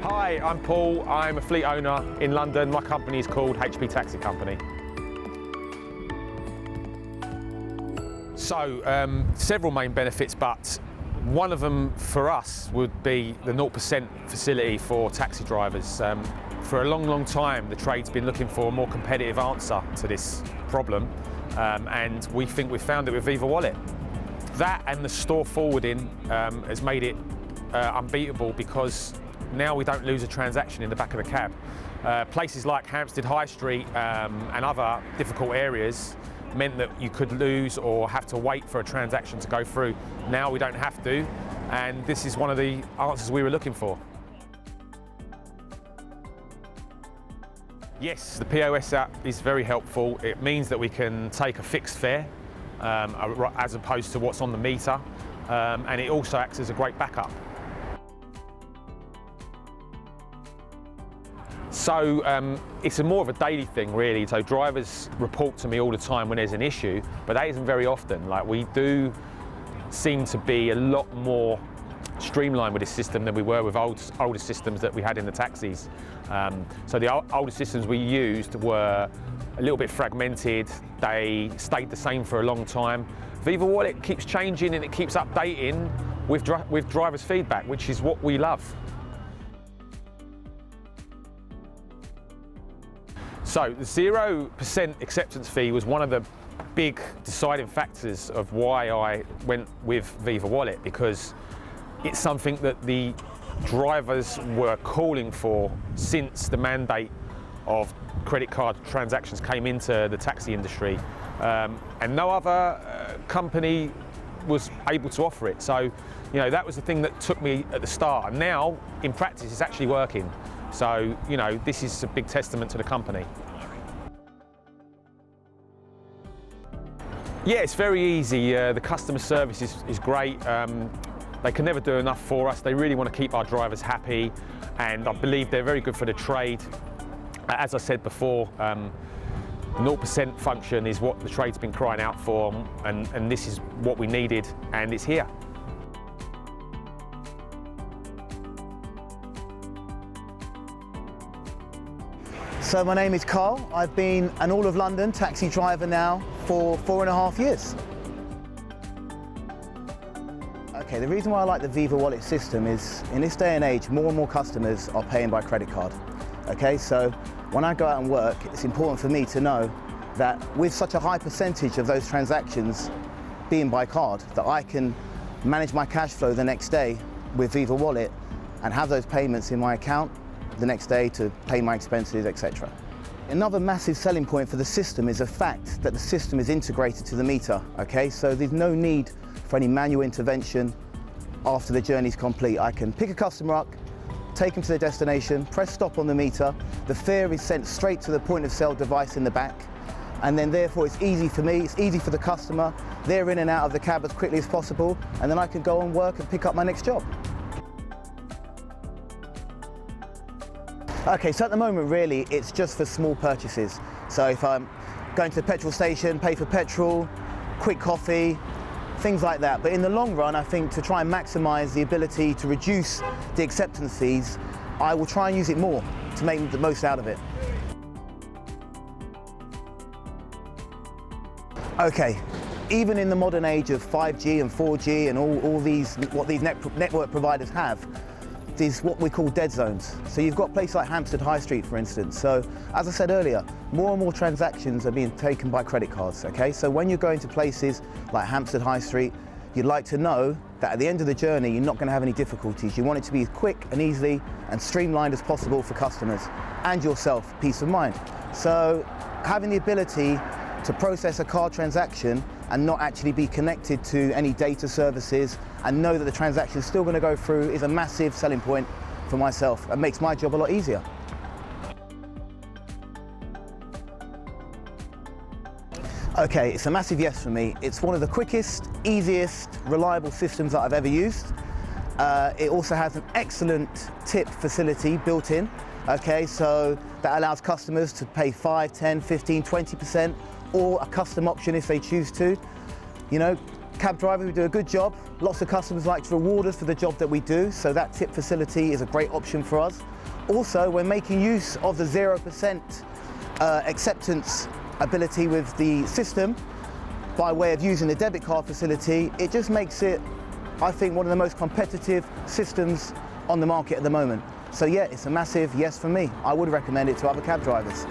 Hi, I'm Paul. I'm a fleet owner in London. My company is called HP Taxi Company. So, several main benefits, but one of them for us would be the 0% facility for taxi drivers. For a long time, the trade's been looking for a more competitive answer to this problem, and we think we've found it with Viva Wallet. That and the store forwarding has made it unbeatable, because now we don't lose a transaction in the back of the cab. Places like Hampstead High Street and other difficult areas meant that you could lose or have to wait for a transaction to go through. Now we don't have to, and this is one of the answers we were looking for. Yes, the POS app is very helpful. It means that we can take a fixed fare as opposed to what's on the meter, and it also acts as a great backup. So it's more of a daily thing, really. So drivers report to me all the time when there's an issue, but that isn't very often. Like, we do seem to be a lot more streamlined with this system than we were with older systems that we had in the taxis. So the older systems we used were a little bit fragmented. They stayed the same for a long time. Viva Wallet keeps changing and it keeps updating with drivers' feedback, which is what we love. So the 0% acceptance fee was one of the big deciding factors of why I went with Viva Wallet, because it's something that the drivers were calling for since the mandate of credit card transactions came into the taxi industry, and no other company was able to offer it. So, you know, that was the thing that took me at the start, and now in practice it's actually working. So, you know, this is a big testament to the company. Yeah, it's very easy. The customer service is great. They can never do enough for us. They really want to keep our drivers happy, and I believe they're very good for the trade. As I said before, the 0% function is what the trade's been crying out for, and this is what we needed, and it's here. So my name is Carl. I've been an all of London taxi driver now for 4.5 years. Okay, the reason why I like the Viva Wallet system is, in this day and age, more and more customers are paying by credit card. Okay, so when I go out and work, it's important for me to know that with such a high percentage of those transactions being by card, that I can manage my cash flow the next day with Viva Wallet and have those payments in my account the next day to pay my expenses, etc. Another massive selling point for the system is the fact that the system is integrated to the meter, okay? So there's no need for any manual intervention after the journey's complete. I can pick a customer up, take them to their destination, press stop on the meter, the fare is sent straight to the point of sale device in the back, and then therefore it's easy for me, it's easy for the customer, they're in and out of the cab as quickly as possible, and then I can go and work and pick up my next job. Okay, so at the moment really it's just for small purchases. So if I'm going to the petrol station, pay for petrol, quick coffee, things like that. But in the long run, I think to try and maximise the ability to reduce the acceptance fees, I will try and use it more to make the most out of it. Okay, even in the modern age of 5G and 4G and all these, what these network providers have, is what we call dead zones. So you've got places like Hampstead High Street, for instance. So as I said earlier, more and more transactions are being taken by credit cards, okay? So when you're going to places like Hampstead High Street, you'd like to know that at the end of the journey, you're not going to have any difficulties. You want it to be as quick and easy and streamlined as possible for customers and yourself, peace of mind. So having the ability to process a card transaction and not actually be connected to any data services and know that the transaction is still going to go through is a massive selling point for myself and makes my job a lot easier. Okay, it's a massive yes for me. It's one of the quickest, easiest, reliable systems that I've ever used. It also has an excellent tip facility built in. Okay, so that allows customers to pay 5, 10, 15, 20%, or a custom option if they choose to. You know, cab drivers, we do a good job. Lots of customers like to reward us for the job that we do, so that tip facility is a great option for us. Also, we're making use of the 0% acceptance ability with the system by way of using the debit card facility. It just makes it, I think, one of the most competitive systems on the market at the moment. So yeah, it's a massive yes for me. I would recommend it to other cab drivers.